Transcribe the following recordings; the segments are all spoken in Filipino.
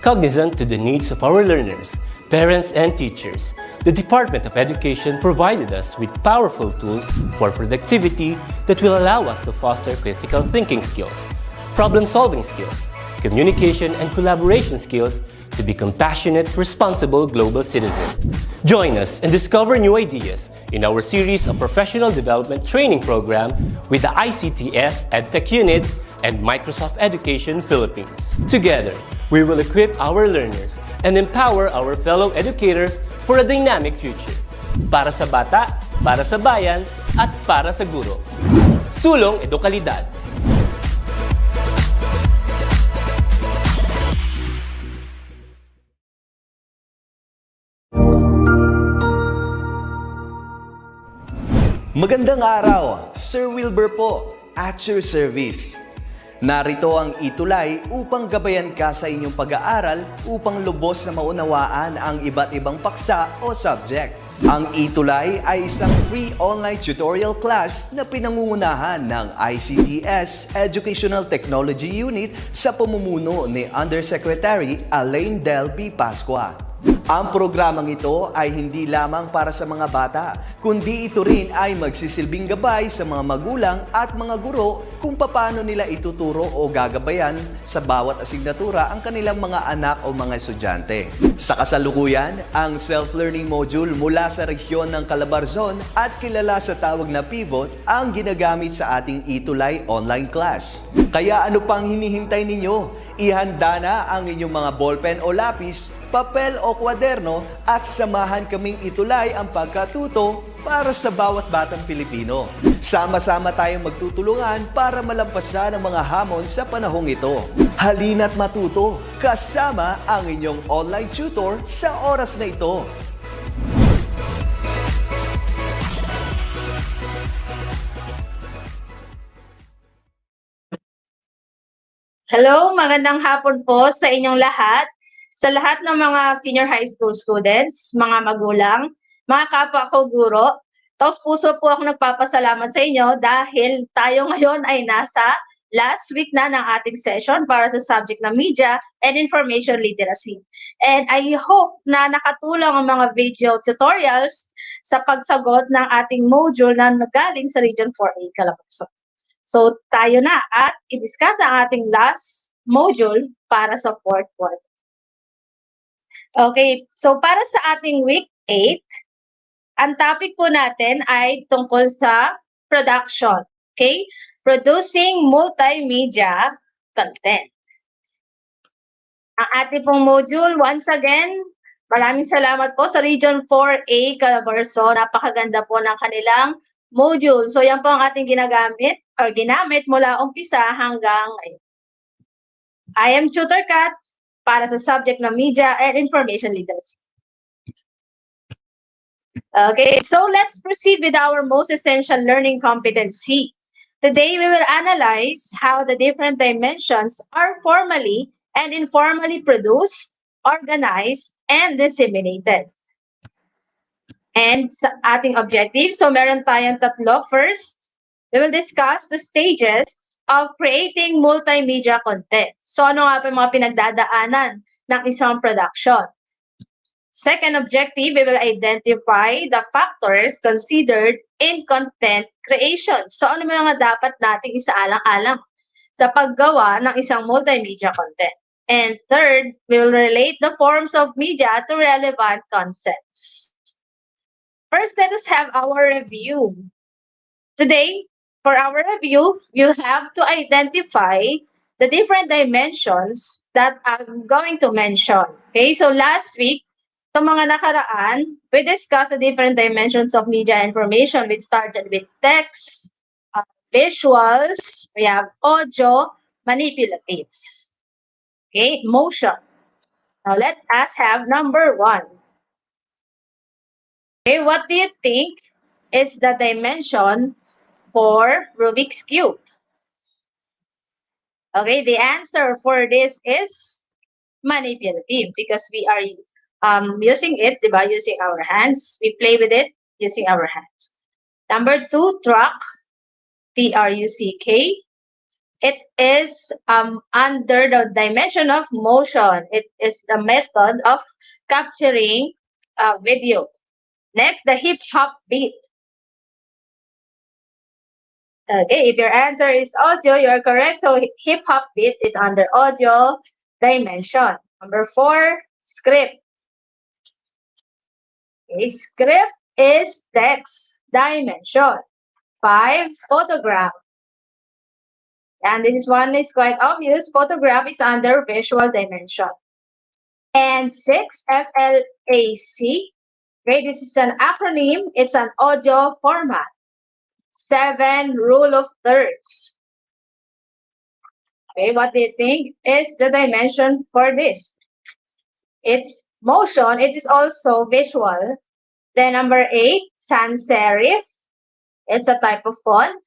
Cognizant to the needs of our learners, parents, and teachers, the Department of Education provided us with powerful tools for productivity that will allow us to foster critical thinking skills, problem-solving skills, communication and collaboration skills to be compassionate, responsible global citizens. Join us and discover new ideas in our series of professional development training program with the ICTS Edtech Unit and Microsoft Education Philippines. Together, we will equip our learners and empower our fellow educators for a dynamic future. Para sa bata, para sa bayan, at para sa guro. Sulong Edukalidad. Magandang araw, Sir Wilbur po, at your service. Narito ang ETUlay upang gabayan ka sa inyong pag-aaral upang lubos na maunawaan ang iba't ibang paksa o subject. Ang ETUlay ay isang free online tutorial class na pinangungunahan ng ICTS Educational Technology Unit sa pamumuno ni Undersecretary Elaine Del B. Pascua. Ang programang ito ay hindi lamang para sa mga bata, kundi ito rin ay magsisilbing gabay sa mga magulang at mga guro kung paano nila ituturo o gagabayan sa bawat asignatura ang kanilang mga anak o mga estudyante. Sa kasalukuyan, ang self-learning module mula sa rehiyon ng Calabarzon at kilala sa tawag na pivot ang ginagamit sa ating ETUlay online class. Kaya ano pang hinihintay ninyo? Ihanda na ang inyong mga ballpen o lapis, papel o kwaderno at samahan kaming itulay ang pagkatuto para sa bawat batang Pilipino. Sama-sama tayong magtutulungan para malampasan ang mga hamon sa panahong ito. Halina't matuto kasama ang inyong online tutor sa oras na ito. Hello, magandang hapon po sa inyong lahat, sa lahat ng mga senior high school students, mga magulang, mga kapwa ko guro. Taos puso po ako nagpapasalamat sa inyo dahil tayo ngayon ay nasa last week na ng ating session para sa subject na Media and Information Literacy. And I hope na nakatulong ang mga video tutorials sa pagsagot ng ating module na nagaling sa Region 4A Calabarzon. So, tayo na at i-discuss ang ating last module para sa fourth quarter. Okay, so para sa ating week 8, ang topic po natin ay tungkol sa production. Okay? Producing multimedia content. Ang ating pong module, once again, maraming salamat po sa Region 4A Calabarzon. Napakaganda po ng kanilang module. So, yan po ang ating ginamit mula umpisa hanggang ngayon. I am Tutor Kat para sa subject na Media and Information Literacy. Okay, so let's proceed with our most essential learning competency. Today, we will analyze how the different dimensions are formally and informally produced, organized, and disseminated. And sa ating objective, so meron tayong tatlo. First, we will discuss the stages of creating multimedia content. So ano nga pa yung mga pinagdadaanan ng isang production? Second objective, we will identify the factors considered in content creation. So ano mga dapat nating isaalang-alang sa paggawa ng isang multimedia content? And third, we will relate the forms of media to relevant concepts. First, let us have our review. Today, for our review, you have to identify the different dimensions that I'm going to mention. Okay, so last week, itong mga nakaraan, we discussed the different dimensions of media information. We started with text, visuals, we have audio, manipulatives. Okay, motion. Now let us have number 1. Okay, what do you think is the dimension for Rubik's Cube? Okay, the answer for this is manipulative because we are using it, diba? Using our hands. We play with it using our hands. Number 2, truck, T-R-U-C-K. it is under the dimension of motion. It is the method of capturing video. Next, the hip hop beat. Okay, if your answer is audio, you're correct. So hip hop beat is under audio dimension. Number 4, script. Okay, script is text dimension. 5, photograph. And this one is quite obvious. Photograph is under visual dimension. And 6, FLAC. Okay, this is an acronym. It's an audio format. 7, rule of thirds. Okay, what do you think is the dimension for this? It's motion. It is also visual. Then number 8, sans serif. It's a type of font.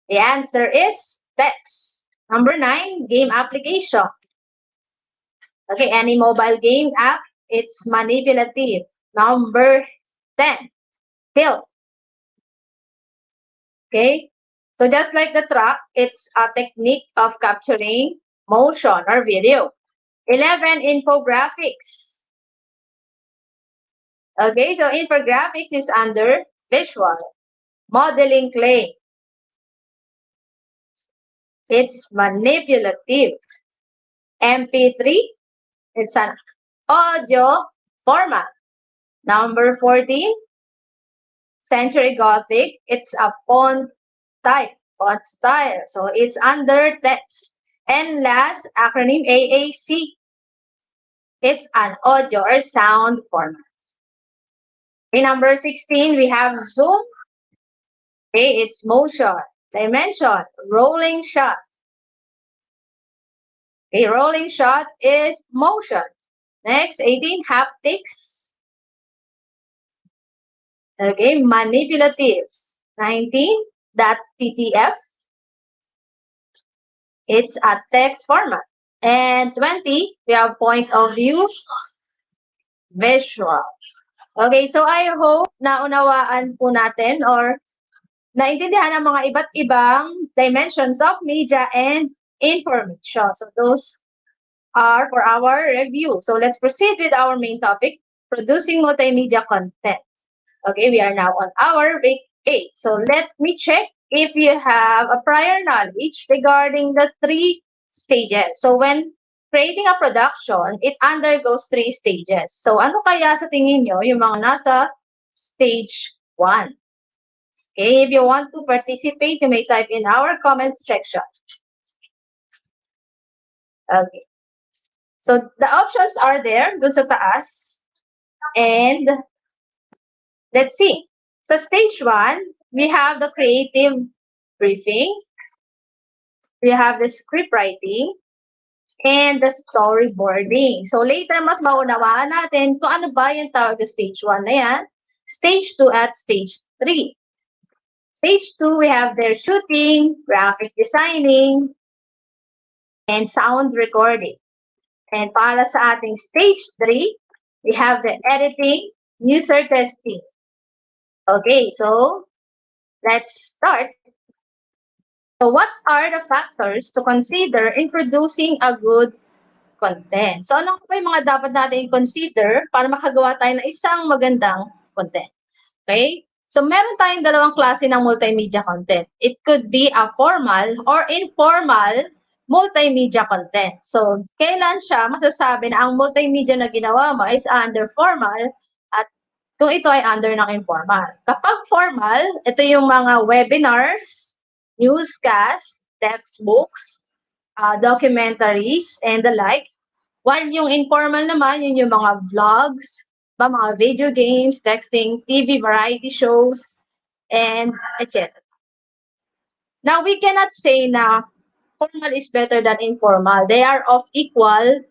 The answer is text. Number 9, game application. Okay, any mobile game app, it's manipulative. Number 10, tilt. Okay, so just like the track, it's a technique of capturing motion or video. 11, infographics. Okay, so infographics is under visual. Modeling clay. It's manipulative. MP3, it's an audio format. Number 14, Century Gothic, it's a font type, font style. So it's under text. And last, acronym AAC, it's an audio or sound format. In number 16, we have zoom. Okay, it's motion. Dimension, rolling shot. Okay, rolling shot is motion. Next, 18, haptics. Okay, manipulatives. 19, .ttf. It's a text format. And 20, we have point of view, visual. Okay, so I hope naunawaan po natin or naintindihan ang mga iba't ibang dimensions of media and information. So those are for our review. So let's proceed with our main topic, producing multimedia content. Okay, we are now on our week 8. So let me check if you have a prior knowledge regarding the 3 stages. So when creating a production, it undergoes 3 stages. So ano kaya sa tingin nyo yung mga nasa stage 1? Okay, if you want to participate, you may type in our comment section. Okay. So the options are there, dun sa taas. And let's see. So stage 1, we have the creative briefing. We have the script writing and the storyboarding. So later, mas maunawaan natin kung ano ba yung tawag sa stage 1 na yan. Stage 2 at stage 3. Stage 2, we have their shooting, graphic designing, and sound recording. And para sa ating stage 3, we have the editing, user testing. Okay, so let's start. So what are the factors to consider in producing a good content? So ano pa yung mga dapat natin consider para makagawa tayo ng isang magandang content? Okay? So meron tayong dalawang klase ng multimedia content. It could be a formal or informal multimedia content. So kailan siya masasabi na ang multimedia na ginawa mo is under formal at kung ito ay under ng informal. Kapag formal, ito yung mga webinars, newscasts, textbooks, documentaries, and the like. While yung informal naman, yun yung mga vlogs, mga video games, texting, TV variety shows, and etc. Now, we cannot say na formal is better than informal. They are of equal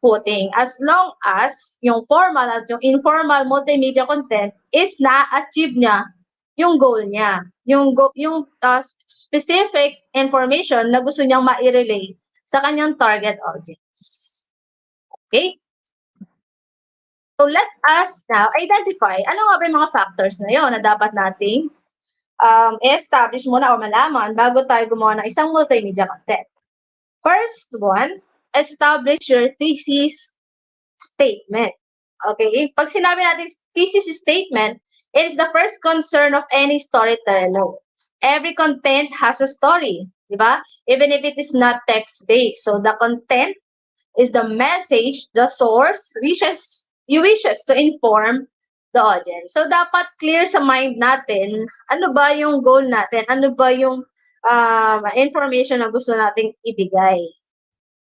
footing as long as yung formal at yung informal multimedia content is na-achieve niya yung goal niya, yung specific information na gusto niyang ma-relay sa kanyang target audience. Okay? So let us now identify ano nga ba yung mga factors na yun na dapat nating i-establish muna o malaman bago tayo gumawa ng isang multimedia content. First one, establish your thesis statement. Okay? Pag sinabi natin thesis statement, it is the first concern of any storyteller. Every content has a story, di ba? Even if it is not text-based. So the content is the message, the source, you wishes to inform the audience. So dapat clear sa mind natin, ano ba yung goal natin? Ano ba yung information na gusto nating ibigay?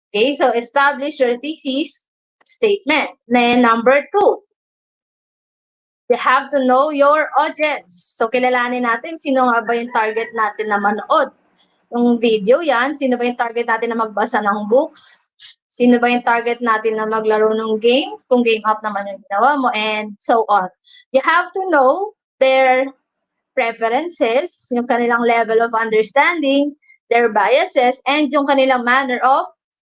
Okay, so establish your thesis statement. Then number 2, you have to know your audience. So kilalanin natin sino nga ba yung target natin na manood. Yung video yan, sino ba yung target natin na magbasa ng books? Sino ba yung target natin na maglaro ng game? Kung game app naman yung ginawa mo, and so on. You have to know their preferences, yung kanilang level of understanding, their biases, and yung kanilang manner of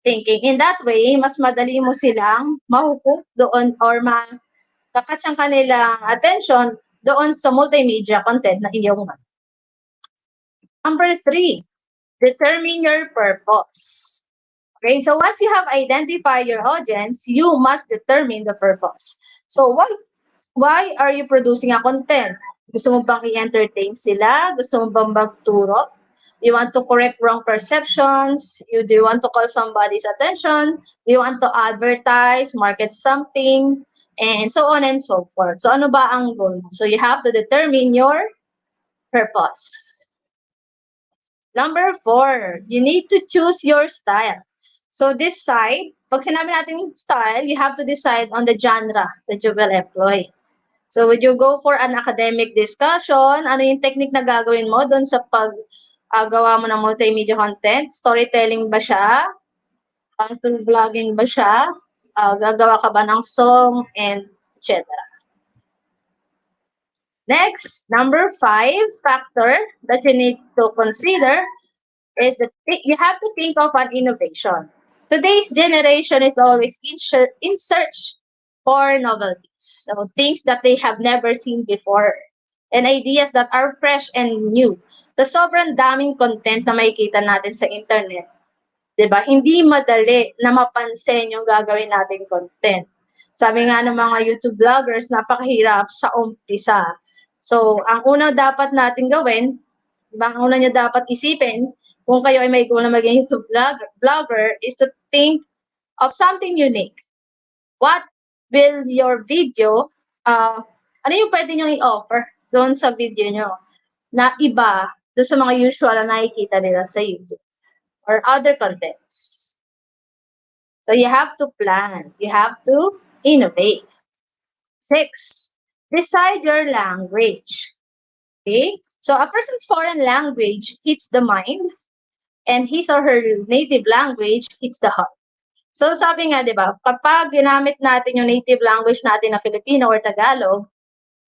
thinking. In that way, mas madali mo silang mahuhook doon or makakatch ang kanilang attention doon sa multimedia content na iyong. Number 3, determine your purpose. Okay, so once you have identified your audience, you must determine the purpose. So why are you producing a content? Gusto mo bang i-entertain sila? Gusto mo bang magturo? You want to correct wrong perceptions? Do you want to call somebody's attention? Do you want to advertise, market something? And so on and so forth. So ano ba ang goal mo? So you have to determine your purpose. Number 4, you need to choose your style. So decide, pag sinabi natin style, you have to decide on the genre that you will employ. So would you go for an academic discussion? Ano yung technique na gagawin mo doon sa gawa mo ng multimedia content? Storytelling ba siya? Through vlogging ba siya? Gagawa ka ba ng song? And etc. Next, number 5 factor that you need to consider is that you have to think of an innovation. Today's generation is always in search for novelties, so things that they have never seen before, and ideas that are fresh and new. Sa sobrang daming content na makikita natin sa internet, diba, hindi madali na mapansin yung gagawin nating content. Sabi nga ng mga YouTube vloggers, napakahirap sa umpisa. So, ang una dapat natin gawin, diba, ang una nyo dapat isipin, kung kayo ay may goal na maging YouTube vlogger, is to think of something unique. What will your video, ano yung pwede nyo i-offer doon sa video nyo na iba doon sa mga usual na nakikita nila sa YouTube or other contents. So you have to plan. You have to innovate. 6, decide your language. Okay? So a person's foreign language hits the mind, and his or her native language hits the heart. So sabi nga, di ba, kapag ginamit natin yung native language natin na Filipino or Tagalog,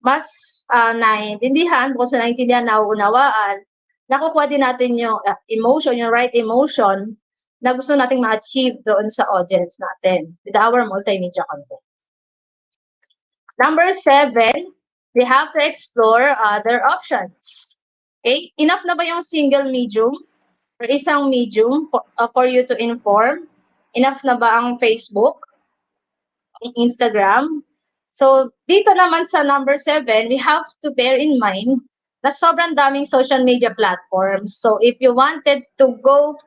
mas naiintindihan, bukod sa naiintindihan, nauunawaan, nakukuha din natin yung emotion, yung right emotion na gusto nating ma-achieve doon sa audience natin with our multimedia content. Number 7, we have to explore other options. Okay? Enough na ba yung single medium or isang medium for you to inform? Enough na ba ang Facebook, ang Instagram? So, dito naman sa number 7, we have to bear in mind na sobrang daming social media platforms. So, if you wanted to go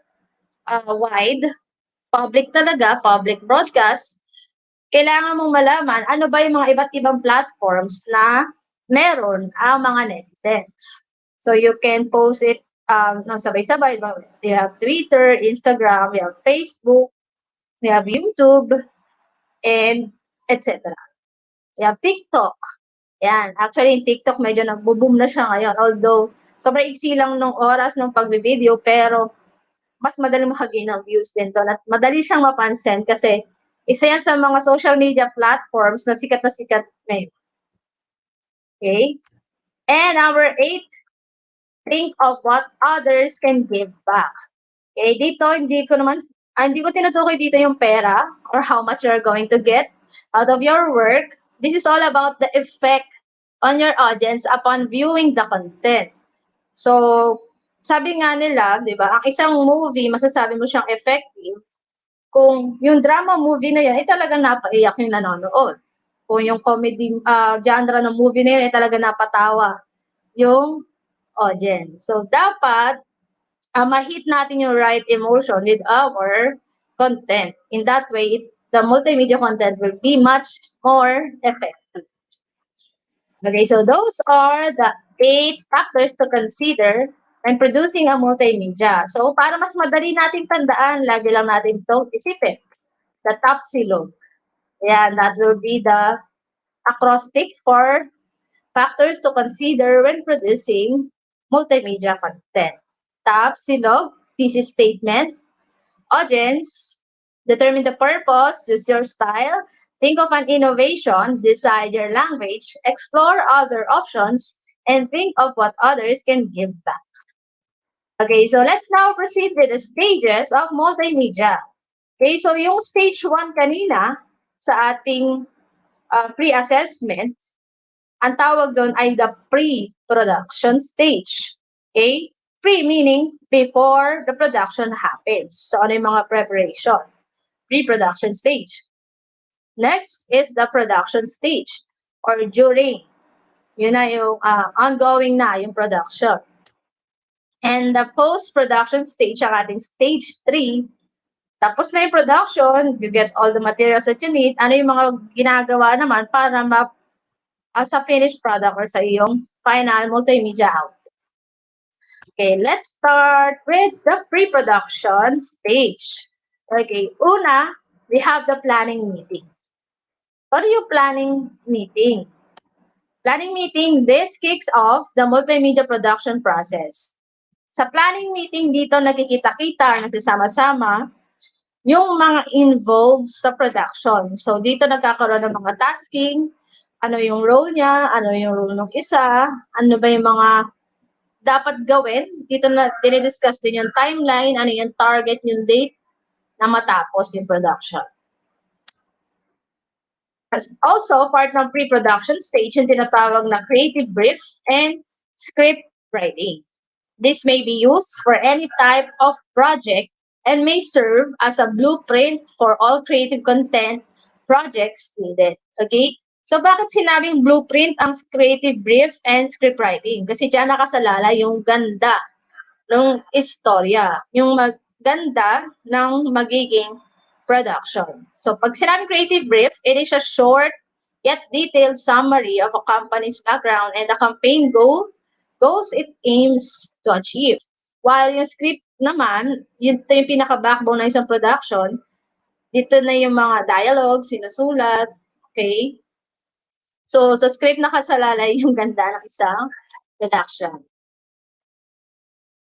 wide, public talaga, public broadcast, kailangan mong malaman ano ba yung mga iba't ibang platforms na meron ang mga netizens. So, you can post it sabay-sabay. You have Twitter, Instagram, you have Facebook, you have YouTube, and etc. You have TikTok. Yan. Actually, in TikTok, medyo nagbo-boom na siya ngayon. Although, sobrang iksi lang nung oras ng pagbe-video, pero mas madali makagain ng views din doon. At madali siyang mapansin kasi isa yan sa mga social media platforms na sikat ngayon. Okay? And number 8, think of what others can give back. Okay? Dito, hindi ko tinutukoy dito yung pera or how much you're going to get out of your work. This is all about the effect on your audience upon viewing the content. So, sabi nga nila, di ba, ang isang movie, masasabi mo siyang effective kung yung drama movie na yan ay talagang napaiyak yung nanonood. Kung yung comedy genre ng movie na yun ay talagang napatawa yung audience. So, dapat ma-hit natin yung right emotion with our content. In that way, the multimedia content will be much more effective. Okay, so those are the 8 factors to consider when producing a multimedia. So, para mas madali natin tandaan, lagi lang natin itong isipin. The top silog. Yan, that will be the acrostic for factors to consider when producing multimedia content. Top silog, thesis statement, audience, determine the purpose, choose your style, think of an innovation, decide your language, explore other options, and think of what others can give back. Okay, so let's now proceed with the stages of multimedia. Okay, so yung stage 1 kanina sa ating pre-assessment, ang tawag doon ay the pre-production stage. Okay? Pre meaning before the production happens. So ano yung mga preparation? Pre-production stage. Next is the production stage or during. Yun na yung ongoing na yung production. And the post-production stage, ang ating stage 3, tapos na yung production, you get all the materials that you need, ano yung mga ginagawa naman para sa finished product or sa iyong final multimedia output. Okay, let's start with the pre-production stage. Okay, una, we have the planning meeting. What are you planning meeting? Planning meeting, this kicks off the multimedia production process. Sa planning meeting dito, nagkikita-kita, nagsasama-sama yung mga involved sa production. So, dito nagkakaroon ng mga tasking, ano yung role niya, ano yung role ng isa, ano ba yung mga dapat gawin. Dito na dinidiscuss din yung timeline, ano yung target, yung date na matapos yung production. As also, part ng pre-production stage yung tinatawag na creative brief and script writing. This may be used for any type of project and may serve as a blueprint for all creative content projects needed. Okay? So, bakit sinabing blueprint ang creative brief and script writing? Kasi diyan nakasalala yung ganda ng istorya, yung maganda ng magiging production. So, pag sinabing creative brief, it is a short yet detailed summary of a company's background and the campaign goals it aims to achieve. While yung script naman, yun ito yung pinaka-backbone ng isang production. Dito na yung mga dialogue, sinusulat, okay? So, sa script nakasalalay yung ganda ng isang production.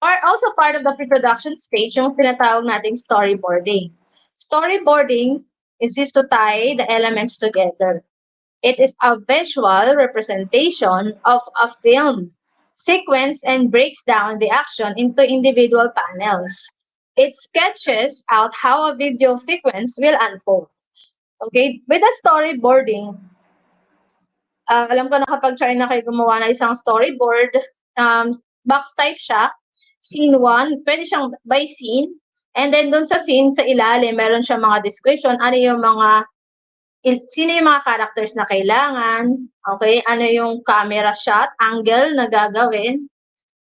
Or also part of the pre-production stage, yung tinatawag nating storyboarding. Storyboarding is to tie the elements together. It is a visual representation of a film sequence and breaks down the action into individual panels. It sketches out how a video sequence will unfold. Okay, with the storyboarding, alam ko na kapag try na kayo gumawa ng isang storyboard, box type siya, scene 1, pwede siyang by scene, and then dun sa scene, sa ilalim, meron siyang mga description, ano yung mga sino yung mga characters na kailangan, okay? Ano yung camera shot, angle na gagawin,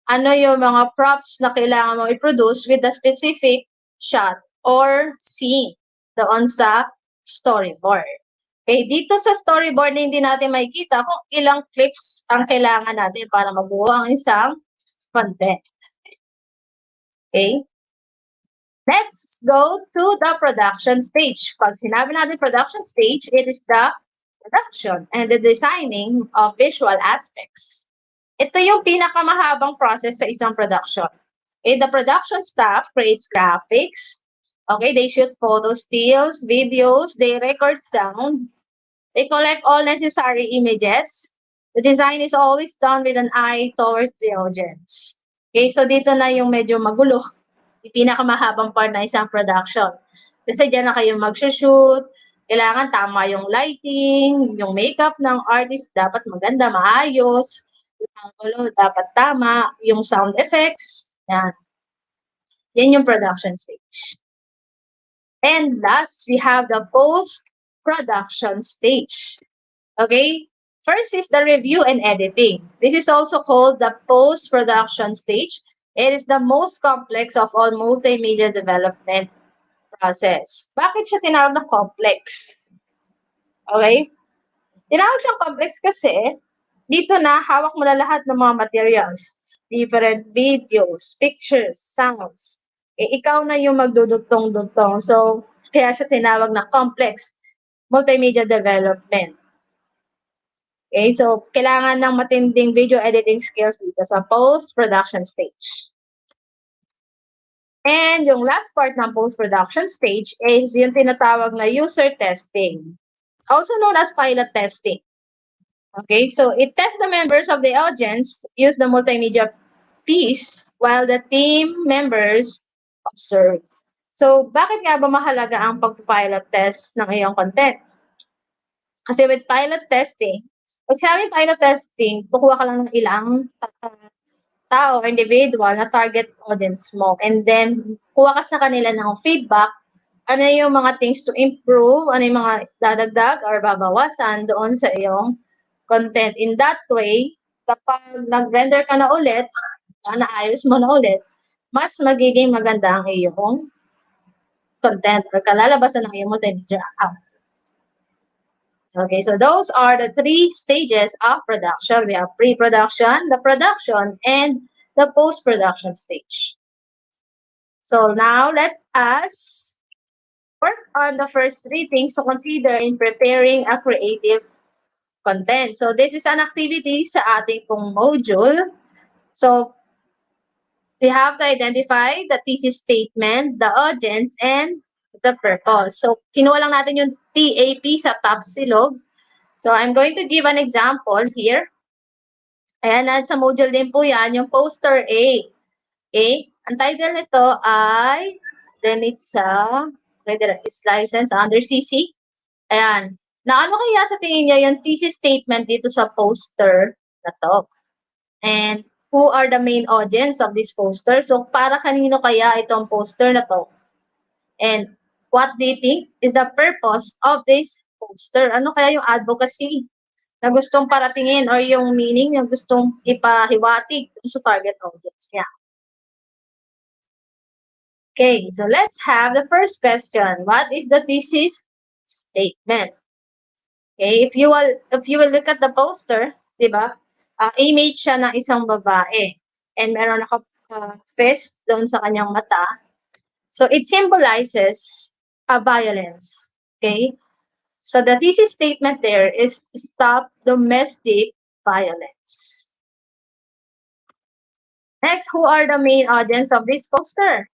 ano yung mga props na kailangan mo i-produce with the specific shot or scene doon sa storyboard. Okay, dito sa storyboard hindi natin makikita kung ilang clips ang kailangan natin para mabuo ang isang content. Okay? Let's go to the production stage. Pag sinabi natin production stage, it is the production and the designing of visual aspects. Ito yung pinakamahabang process sa isang production. Okay, the production staff creates graphics. Okay, they shoot photo stills, videos, they record sound, they collect all necessary images. The design is always done with an eye towards the audience. Okay, so dito na yung medyo magulo. Yung pinakamahabang part na isang production. Kasi dyan na kayo mag-shoot, kailangan tama yung lighting, yung makeup ng artist dapat maganda, maayos, Angulo dapat tama, yung sound effects, yan. Yan yung production stage. And last, we have the post-production stage. Okay? First is the review and editing. This is also called the post-production stage. It is the most complex of all multimedia development process. Bakit siya tinawag na complex? Okay? Tinawag siyang complex kasi dito na hawak mo na lahat ng mga materials. Different videos, pictures, sounds. Ikaw na yung magdudugtong-dugtong. So, kaya siya tinawag na complex multimedia development. Okay, so kailangan ng matinding video editing skills dito sa post-production stage. And yung last part ng post-production stage is yung tinatawag na user testing, also known as pilot testing. Okay, so it tests the members of the audience use the multimedia piece while the team members observe. So, bakit nga ba mahalaga ang pag-pilot test ng iyong content? Kasi with pilot testing, pag sinabing pilot testing, kukuha ka lang ng ilang tao or individual na target audience mo. And then, kuha ka sa kanila ng feedback, ano yung mga things to improve, ano yung mga dadagdag or babawasan doon sa iyong content. In that way, kapag nag-render ka na ulit, naayos mo na ulit, mas magiging maganda ang iyong content or kalalabasan ng iyong multimedia app. Okay, so those are the 3 stages of production. We have pre-production, the production, and the post-production stage. So now let us work on the first 3 things to consider in preparing a creative content. So this is an activity sa ating pong module. So we have to identify the thesis statement, the audience, and the purpose. So kinuha lang natin yung TAP sa top silog. So I'm going to give an example here. Ayan, sa module din po yan, yung poster A. Okay? Ang title nito ay, then it's license under CC. Ayan. Na ano kaya sa tingin niyo yung thesis statement dito sa poster na to? And who are the main audience of this poster? So, para kanino kaya itong poster na to? And what do you think is the purpose of this poster? Ano kaya yung advocacy na gustong paratingin or yung meaning na gustong ipahiwatig sa target audience niya? Okay, so let's have the first question. What is the thesis statement? Okay, if you will look at the poster, 'di ba? Image siya ng isang babae and meron fist doon sa kanyang mata. So it symbolizes a violence. Okay? So the thesis statement there is stop domestic violence. Next, who are the main audience of this poster?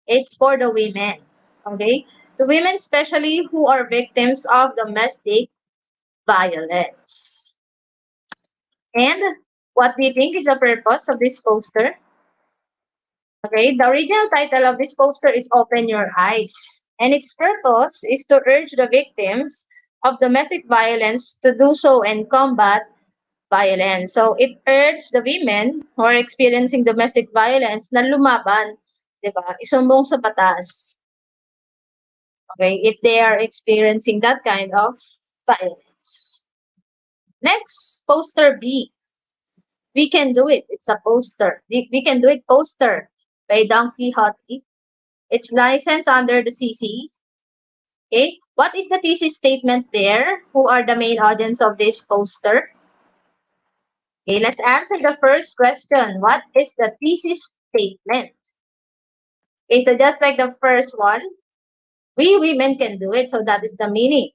It's for the women. Okay? The women especially who are victims of domestic violence. And what do you think is the purpose of this poster? Okay, the original title of this poster is Open Your Eyes. And its purpose is to urge the victims of domestic violence to do so and combat violence. So it urged the women who are experiencing domestic violence na lumaban, 'di ba? Isumbong sa batas. Okay, if they are experiencing that kind of violence. Next, poster B. We Can Do It. It's a poster. We Can Do It poster by Don Quixote. It's licensed under the CC. Okay, what is the thesis statement there? Who are the main audience of this poster? Okay, let's answer the first question. What is the thesis statement? Okay, so just like the first one, we women can do it. So that is the meaning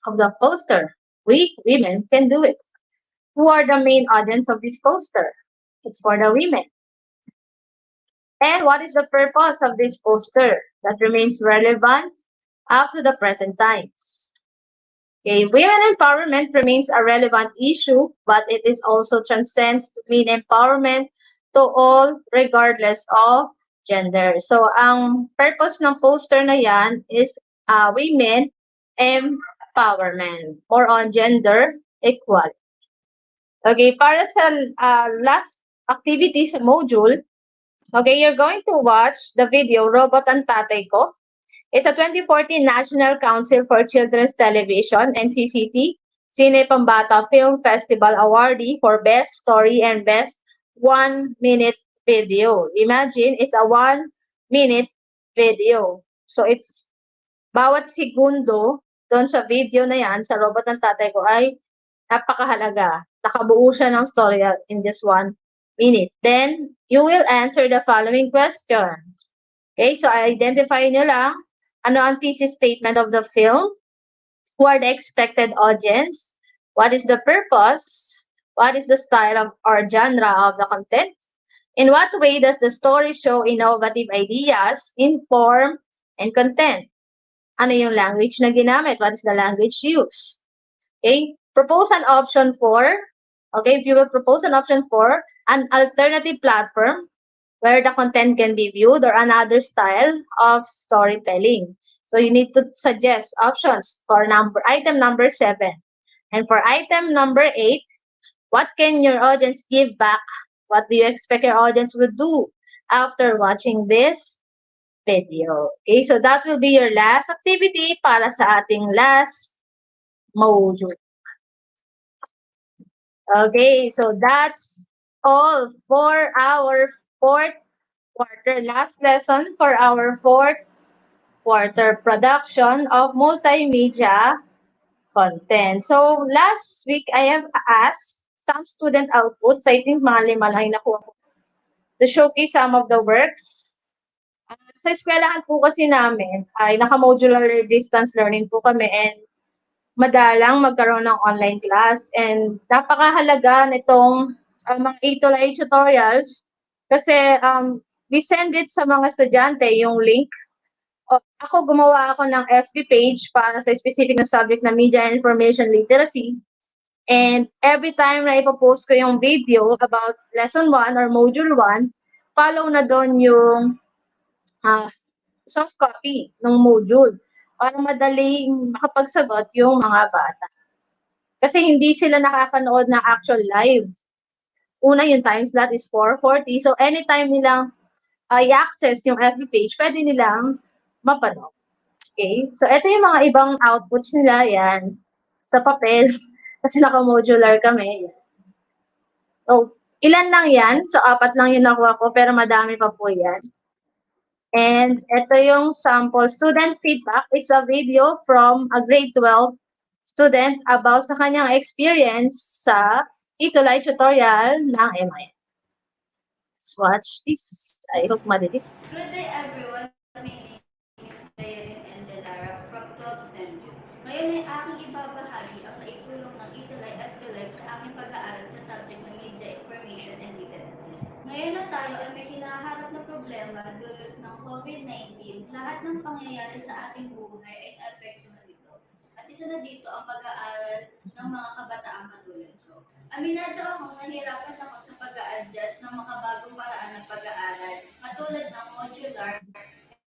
of the poster. We women can do it. Who are the main audience of this poster? It's for the women. And what is the purpose of this poster that remains relevant up to the present times? Okay, women empowerment remains a relevant issue, but it is also transcends to mean empowerment to all regardless of gender. So, ang purpose ng poster na yan is women empowerment or on gender equality. Okay, para sa last activity sa module, okay, you're going to watch the video Robot ang Tatay Ko. It's a 2014 National Council for Children's Television, NCCT, Cine Pambata Film Festival awardee for Best Story and Best 1-minute video. Imagine, it's a 1-minute video. So it's bawat segundo doon sa video na yan, sa Robot ng Tatay Ko, ay napakahalaga. Nakabuo siya ng story in just 1 minute. Then, you will answer the following question. Okay, so identify nyo lang ano ang thesis statement of the film, who are the expected audience, what is the purpose, what is the style of or genre of the content, in what way does the story show innovative ideas in form and content, ano yung language na ginamit, what is the language used. Okay, propose an option for, okay, if you will propose an option for an alternative platform where the content can be viewed or another style of storytelling. So you need to suggest options for item number 7. And for item number 8, what can your audience give back? What do you expect your audience would do after watching this video? Okay, so that will be your last activity para sa ating last module. Okay, so that's all for our fourth quarter. Last lesson for our fourth quarter production of multimedia content. So last week, I have asked some student outputs. I think mga 5 lang yung nakuha ko to showcase some of the works. Sa eskwelahan po kasi namin ay naka-modular distance learning po kami and madalang magkaroon ng online class. And napakahalaga nitong mga ETUlay tutorials kasi we send it sa mga estudyante yung link. Ako gumawa ako ng FB page para sa specific na subject na Media and Information Literacy. And every time na ipopost ko yung video about lesson 1 or module 1, follow na doon yung soft copy ng module para madaling makapagsagot yung mga bata. Kasi hindi sila nakakanood ng actual live. Una, yung time slot is 4:40. So, anytime nilang i-access yung FB page, pwede nilang mapanood. Okay? So, ito yung mga ibang outputs nila. Yan. Sa papel. Kasi naka-modular kami. Yan. So, ilan lang yan. So, 4 lang yung nakuha ko, pero madami pa po yan. And ito yung sample student feedback. It's a video from a grade 12 student about sa kanyang experience sa ETUlay tutorial ng MI. Let's watch this. I hope madidik. Good day everyone. My name is Bayarin Endelara from 12th Century. Ngayon ay aking ibabahagi ang naitulong ng ETUlay at ETUlay sa aking pag-aaral sa subject ng Media Information and Literacy. Ngayon na tayo ay may kinaharap na problema dulot ng COVID-19. Lahat ng pangyayari sa ating buhay ay naapektuhan nito. At isa na dito ang pag-aaral ng mga kabataang katulad ko. Aminado akong nahirapan ako sa pag-a-adjust ng mga bagong paraan ng pag-aaral, katulad ng modular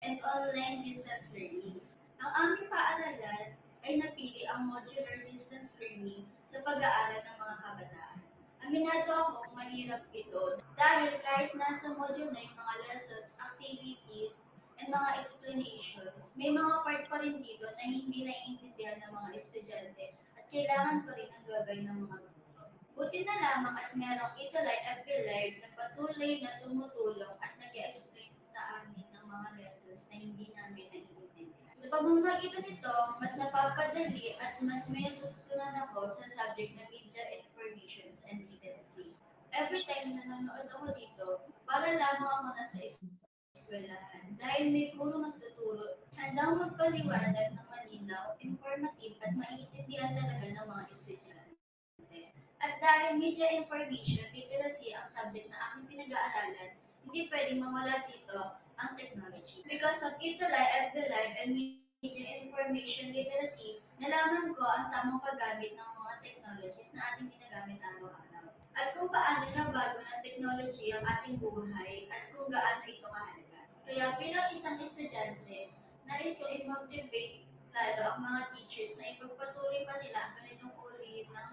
and online distance learning. Ang aming paaralan ay napili ang modular distance learning sa pag-aaral ng mga kabataan. Aminado akong mahirap ito dahil kahit nasa module na yung mga lessons, activities, and mga explanations, may mga part pa rin dito na hindi naiintindihan ng mga estudyante at kailangan pa rin ang gabay ng mga guro. Buti na lamang at merong ETUlay at ETUlay na patuloy na tumutulong at nag-explain sa amin ng mga lessons na hindi namin naiintindihan. Sa pamamagitan nito, mas napapadali at mas may natutunan ako sa subject na Media Information and Literacy. Every time na nanonood ako dito, para lamang ako nasa eskwelahan dahil may puro nagtuturo, handang magpaliwanag ng malinaw, informative at maiintindihan talaga ng mga estudyante. At dahil Media Information Literacy ang subject na aking pinag-aaralan, hindi pwedeng mawala dito ang technology. Because of ETUlay, ETUlay, and Media Information Literacy, nalaman ko ang tamang paggamit ng mga technologies na ating ginagamit araw-araw. At kung paano nabago ng technology ang ating buhay at kung gaano ito kahalaga. Kaya bilang isang estudyante, nais ko i-motivate lalo ang mga teachers na ipagpatuloy pa nila ang ganitong uri ng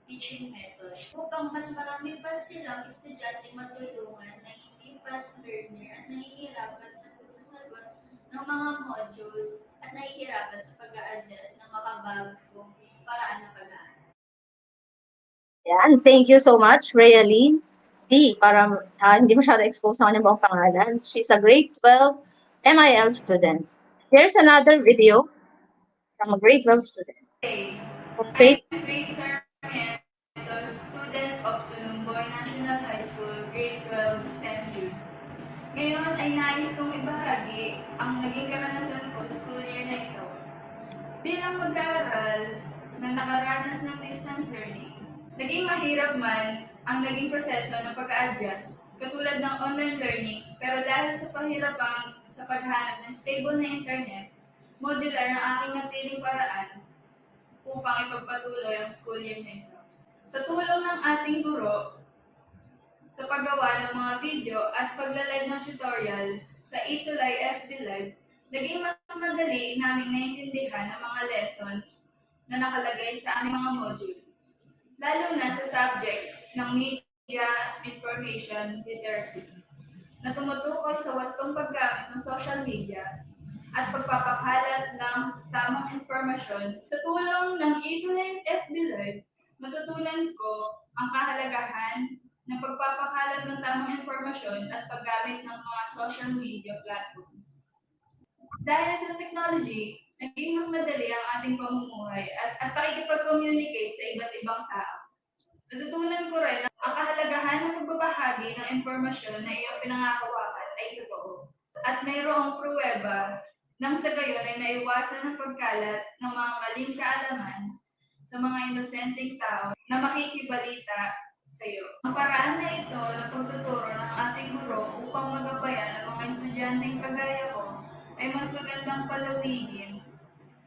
teaching method upang mas marami pa silang estudyante matulungan na hindi fast learner at nahihirapan sa pagsasagot ng mga modules at nahihirapan sa pag-a-adjust ng makabagong paraan ng pag-aaral. Yan, thank you so much, Rayalyn D. Para hindi masyado expose sa kanyang buong pangalan. She's a grade 12 MIL student. Here's another video from a grade 12 student. I'm Faith. Faith Sarmiento, student of Tulumboy National High School, grade 12 STEM June. Ngayon ay nais kong ibahagi ang naging karanasan ko sa school year na ito. Bilang mag-aaral na nakaranas ng distance learning, naging mahirap man ang naging proseso ng pag-a-adjust, katulad ng online learning, pero dahil sa pahirapan sa paghanap ng stable na internet, modular ang aking natiling paraan upang ipagpatuloy ang school year na ito. Sa tulong ng ating guro, sa paggawa ng mga video at pagla-live ng tutorial sa ETUlay FB Live, naging mas madali naming naintindihan ang mga lessons na nakalagay sa aming mga module, lalo na sa subject ng Media Information Literacy, na tumutukoy sa wastong paggamit ng social media at pagpapakalat ng tamang informasyon. Sa tulong ng ETUlay FB Live, matutunan ko ang kahalagahan ng pagpapakalat ng tamang informasyon at paggamit ng mga social media platforms. Dahil sa technology, naging mas madali ang ating pamumuhay at pakikipag-communicate sa iba't ibang tao. Natutunan ko rin ang kahalagahan ng pagbabahagi ng impormasyon na iyong pinangahawakan ay totoo. At mayroong pruweba nang sa gayon ay maiwasan ang pagkalat ng mga maling kaalaman sa mga inosenteng tao na makikibalita sa iyo. Ang paraan na ito na pagtuturo ng ating guro upang magabayan ang mga estudyanteng kagaya ko ay mas magandang palawigin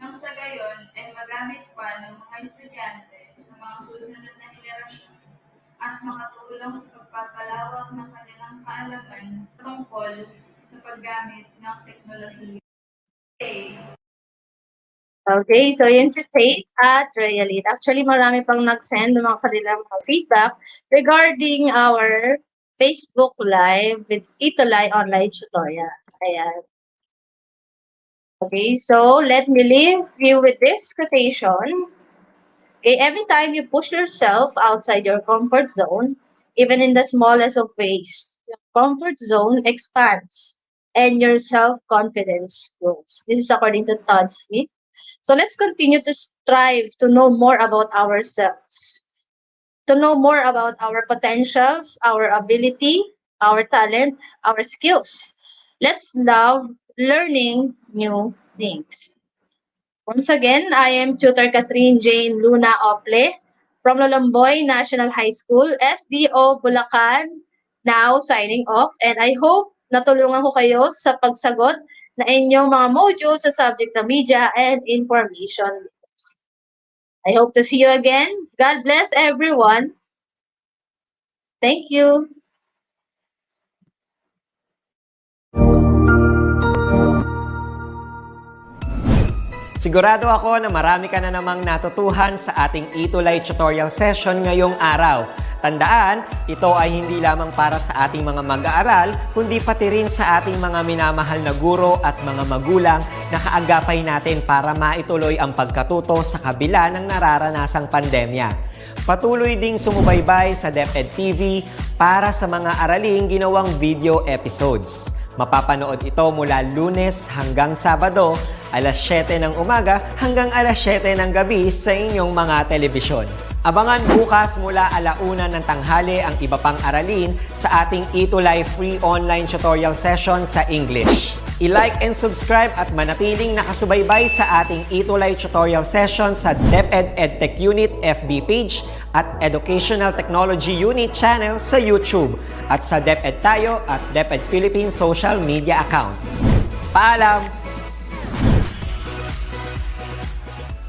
nang sa gayon ay magamit pa ng mga estudyante sa mga susunod na henerasyon at makatulong sa pagpapalawak ng kanilang kaalaman tungkol sa paggamit ng teknolohiya. Okay, so yun si Faith at Rayalyn. Actually, marami pang nag-send ng mga kanilang feedback regarding our Facebook Live with ETUlay online tutorial. Ayan. Okay, so let me leave you with this quotation. Okay, every time you push yourself outside your comfort zone, even in the smallest of ways, your comfort zone expands and your self-confidence grows. This is according to Todd Smith. So let's continue to strive to know more about ourselves, to know more about our potentials, our ability, our talent, our skills. Let's love learning new things. Once again, I am Tutor Catherine Jane Luna Ople from Lolamboy National High School, SDO Bulacan, now signing off. And I hope natulungan ko kayo sa pagsagot na inyong mga module sa subject na media and information. I hope to see you again. God bless everyone. Thank you. Sigurado ako na marami ka na namang natutuhan sa ating ETUlay tutorial session ngayong araw. Tandaan, ito ay hindi lamang para sa ating mga mag-aaral, kundi pati rin sa ating mga minamahal na guro at mga magulang na kaagapay natin para maituloy ang pagkatuto sa kabila ng nararanasang pandemya. Patuloy ding sumubaybay sa DepEd TV para sa mga araling ginawang video episodes. Mapapanood ito mula Lunes hanggang Sabado, alas 7 ng umaga hanggang alas 7 ng gabi sa inyong mga telebisyon. Abangan bukas mula alauna ng tanghali ang iba pang aralin sa ating ETUlay free online tutorial session sa English. I-like and subscribe at manatiling nakasubaybay sa ating ETUlay tutorial session sa DepEd Edtech Unit FB page at Educational Technology Unit channel sa YouTube at sa DepEd Tayo at DepEd Philippines social media accounts. Paalam!